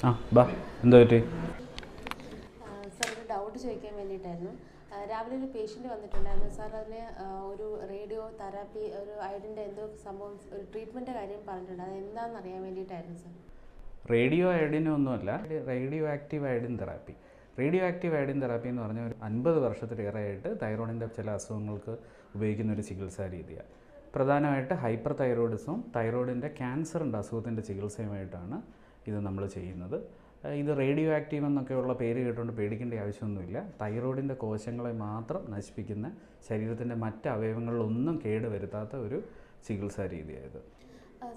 ആ ബാ എന്താ പറ്റി? സാർ ഒരു ഡൗട്ട് ചോദിക്കാൻ വേണ്ടിയിട്ടായിരുന്നു. രാവിലെ ഒരു പേഷ്യൻ്റ് വന്നിട്ടുണ്ടായിരുന്നു സാർ. അതിന് ഒരു റേഡിയോ തെറാപ്പി ഒരു അയഡിൻ്റെ എന്തോ സംഭവം ഒരു ട്രീറ്റ്മെൻറ്റ് കാര്യം പറഞ്ഞിട്ടുണ്ട്. അത് എന്താണെന്ന് അറിയാൻ വേണ്ടിയിട്ടായിരുന്നു സാർ. റേഡിയോ അയഡിനൊന്നുമല്ല, radioactive iodine therapy. Radioactive iodine therapy എന്ന് പറഞ്ഞാൽ ഒരു 50 വർഷത്തിലേറെയായിട്ട് തൈറോയിഡിൻ്റെ ചില അസുഖങ്ങൾക്ക് ഉപയോഗിക്കുന്ന ഒരു ചികിത്സാ രീതിയാണ്. പ്രധാനമായിട്ട് ഹൈപ്പർ തൈറോയിഡിസവും തൈറോയിഡിൻ്റെ ക്യാൻസറിൻ്റെ അസുഖത്തിൻ്റെ ചികിത്സയുമായിട്ടാണ് ഇത് നമ്മൾ ചെയ്യുന്നത്. ഇത് റേഡിയോ ആക്റ്റീവ് എന്നൊക്കെയുള്ള പേര് കേട്ടുകൊണ്ട് പേടിക്കേണ്ട ആവശ്യമൊന്നുമില്ല. തൈറോയിഡിൻ്റെ കോശങ്ങളെ മാത്രം നശിപ്പിക്കുന്ന, ശരീരത്തിൻ്റെ മറ്റ് അവയവങ്ങളിലൊന്നും കേടുവരുത്താത്ത ഒരു ചികിത്സാ രീതിയായത്.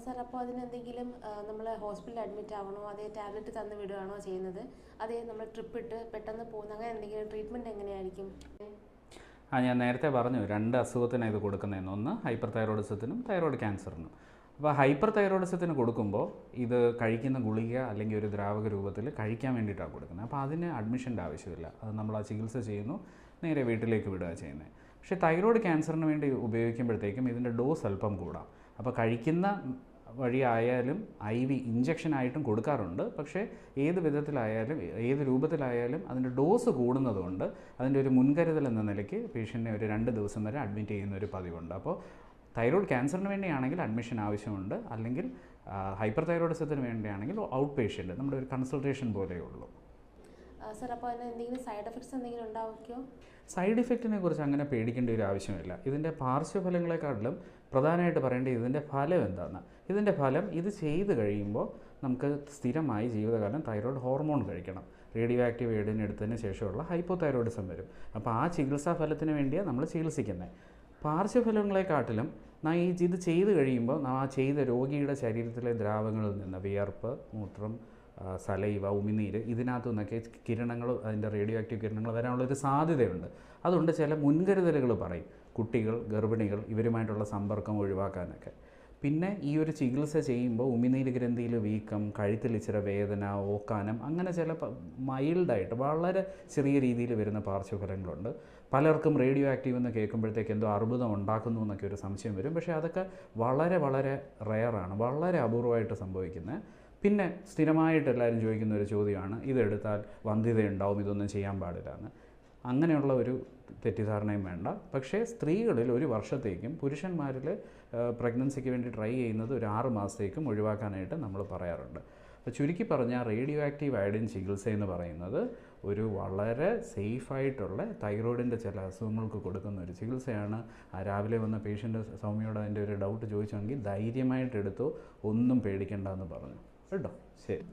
സാർ, അപ്പോൾ അതിനെന്തെങ്കിലും നമ്മൾ ഹോസ്പിറ്റലിൽ അഡ്മിറ്റ് ആവണോ, അതേ ടാബ്ലറ്റ് തന്ന് വിടുകയാണോ ചെയ്യുന്നത്, അതേ നമ്മൾ ട്രിപ്പ് ഇട്ട് പെട്ടെന്ന് പോകുന്ന അങ്ങനെ എന്തെങ്കിലും ട്രീറ്റ്മെൻറ്റ് എങ്ങനെയായിരിക്കും? ഞാൻ നേരത്തെ പറഞ്ഞു 2 അസുഖത്തിനാണ് ഇത് കൊടുക്കുന്നതെന്ന്. ഒന്ന് ഹൈപ്പർ തൈറോയിഡിസത്തിനും തൈറോയിഡ് ക്യാൻസറിനും. അപ്പോൾ ഹൈപ്പർ തൈറോയിഡിസത്തിന് കൊടുക്കുമ്പോൾ ഇത് കഴിക്കുന്ന ഗുളിക അല്ലെങ്കിൽ ഒരു ദ്രാവക രൂപത്തിൽ കഴിക്കാൻ വേണ്ടിയിട്ടാണ് കൊടുക്കുന്നത്. അപ്പോൾ അതിന് അഡ്മിഷൻ്റെ ആവശ്യമില്ല. അത് നമ്മൾ ആ ചികിത്സ ചെയ്യുന്നു, നേരെ വീട്ടിലേക്ക് വിടുക ചെയ്യുന്നത്. പക്ഷേ തൈറോയിഡ് ക്യാൻസറിന് വേണ്ടി ഉപയോഗിക്കുമ്പോഴത്തേക്കും ഇതിൻ്റെ ഡോസ് അല്പം കൂടാം. അപ്പോൾ കഴിക്കുന്ന വഴിയായാലും IV ഇഞ്ചക്ഷനായിട്ടും കൊടുക്കാറുണ്ട്. പക്ഷേ ഏത് വിധത്തിലായാലും ഏത് രൂപത്തിലായാലും അതിൻ്റെ ഡോസ് കൂടുന്നതുകൊണ്ട് അതിൻ്റെ ഒരു മുൻകരുതൽ എന്ന നിലയ്ക്ക് പേഷ്യൻറ്റിനെ ഒരു 2 ദിവസം വരെ അഡ്മിറ്റ് ചെയ്യുന്ന ഒരു പതിവുണ്ട്. അപ്പോൾ തൈറോയ്ഡ് ക്യാൻസറിന് വേണ്ടിയാണെങ്കിൽ അഡ്മിഷൻ ആവശ്യമുണ്ട്. അല്ലെങ്കിൽ ഹൈപ്പർ തൈറോയിഡിസത്തിന് വേണ്ടിയാണെങ്കിൽ ഔട്ട് പേഷ്യൻ്റ് നമ്മുടെ ഒരു കൺസൾട്ടേഷൻ പോലെയേ ഉള്ളൂ. സാർ, അപ്പോൾ അതിന് എന്തെങ്കിലും സൈഡ് എഫക്ട്സ് എന്തെങ്കിലും ഉണ്ടാവുമോ? സൈഡ് ഇഫക്റ്റിനെ കുറിച്ച് അങ്ങനെ പേടിക്കേണ്ട ഒരു ആവശ്യമില്ല. ഇതിൻ്റെ പാർശ്വഫലങ്ങളെക്കാട്ടിലും പ്രധാനമായിട്ട് പറയേണ്ടത് ഇതിൻ്റെ ഫലം എന്താണ്. ഇതിൻ്റെ ഫലം ഇത് ചെയ്ത് കഴിയുമ്പോൾ നമുക്ക് സ്ഥിരമായി ജീവിതകാലം തൈറോയ്ഡ് ഹോർമോൺ കഴിക്കണം. റേഡിയോ ആക്റ്റീവ് അയഡിൻ എടുത്തതിന് ശേഷമുള്ള ഹൈപ്പോ തൈറോയിഡിസം വരും. അപ്പോൾ ആ ചികിത്സാ ഫലത്തിന് വേണ്ടിയാണ് നമ്മൾ ചികിത്സിക്കുന്നത്. പാർശ്വഫലങ്ങളെക്കാട്ടിലും ഇത് ചെയ്ത് കഴിയുമ്പോൾ ആ ചെയ്ത രോഗിയുടെ ശരീരത്തിലെ ദ്രാവകങ്ങളിൽ നിന്ന് വിയർപ്പ്, മൂത്രം, സലൈവ, ഉമിനീര്, ഇതിനകത്തു നിന്നൊക്കെ കിരണങ്ങൾ, അതിൻ്റെ റേഡിയോ ആക്റ്റീവ് കിരണങ്ങൾ വരാനുള്ളൊരു സാധ്യതയുണ്ട്. അതുകൊണ്ട് ചില മുൻകരുതലുകൾ പറയും. കുട്ടികൾ, ഗർഭിണികൾ ഇവരുമായിട്ടുള്ള സമ്പർക്കം ഒഴിവാക്കാനൊക്കെ. പിന്നെ ഈ ഒരു ചികിത്സ ചെയ്യുമ്പോൾ ഉമിനീര് ഗ്രന്ഥിയിൽ വീക്കം, കഴുത്തിൽ ഇച്ചിരി വേദന, ഓക്കാനം, അങ്ങനെ ചില മൈൽഡായിട്ട് വളരെ ചെറിയ രീതിയിൽ വരുന്ന പാർശ്വഫലങ്ങളുണ്ട്. പലർക്കും റേഡിയോ ആക്റ്റീവ് എന്ന് കേൾക്കുമ്പോഴത്തേക്ക് എന്തോ അർബുദം ഉണ്ടാക്കുന്നു എന്നൊക്കെ ഒരു സംശയം വരും. പക്ഷേ അതൊക്കെ വളരെ വളരെ റെയറാണ്, വളരെ അപൂർവമായിട്ട് സംഭവിക്കുന്നത്. പിന്നെ സ്ഥിരമായിട്ട് എല്ലാവരും ചോദിക്കുന്ന ഒരു ചോദ്യമാണ്, ഇതെടുത്താൽ വന്ധ്യതയുണ്ടാവും, ഇതൊന്നും ചെയ്യാൻ പാടില്ല എന്ന്. അങ്ങനെയുള്ള ഒരു തെറ്റിദ്ധാരണയും വേണ്ട. പക്ഷേ സ്ത്രീകളിൽ 1 വർഷത്തേക്കും പുരുഷന്മാരിൽ പ്രഗ്നൻസിക്ക് വേണ്ടി ട്രൈ ചെയ്യുന്നത് ഒരു 6 മാസത്തേക്കും ഒഴിവാക്കാനായിട്ട് നമ്മൾ പറയാറുണ്ട്. അപ്പോൾ ചുരുക്കി പറഞ്ഞാൽ റേഡിയോ ആക്റ്റീവ് അയഡിൻ ചികിത്സ എന്ന് പറയുന്നത് ഒരു വളരെ സേഫായിട്ടുള്ള തൈറോയിഡിൻ്റെ ചില അസുഖങ്ങൾക്ക് കൊടുക്കുന്ന ഒരു ചികിത്സയാണ്. രാവിലെ വന്ന പേഷ്യൻ്റ് സൗമ്യയോട് അതിൻ്റെ ഒരു ഡൗട്ട് ചോദിച്ചെങ്കിൽ ധൈര്യമായിട്ടെടുത്തോ, ഒന്നും പേടിക്കേണ്ടെന്ന് പറഞ്ഞു കേട്ടോ. ശരി.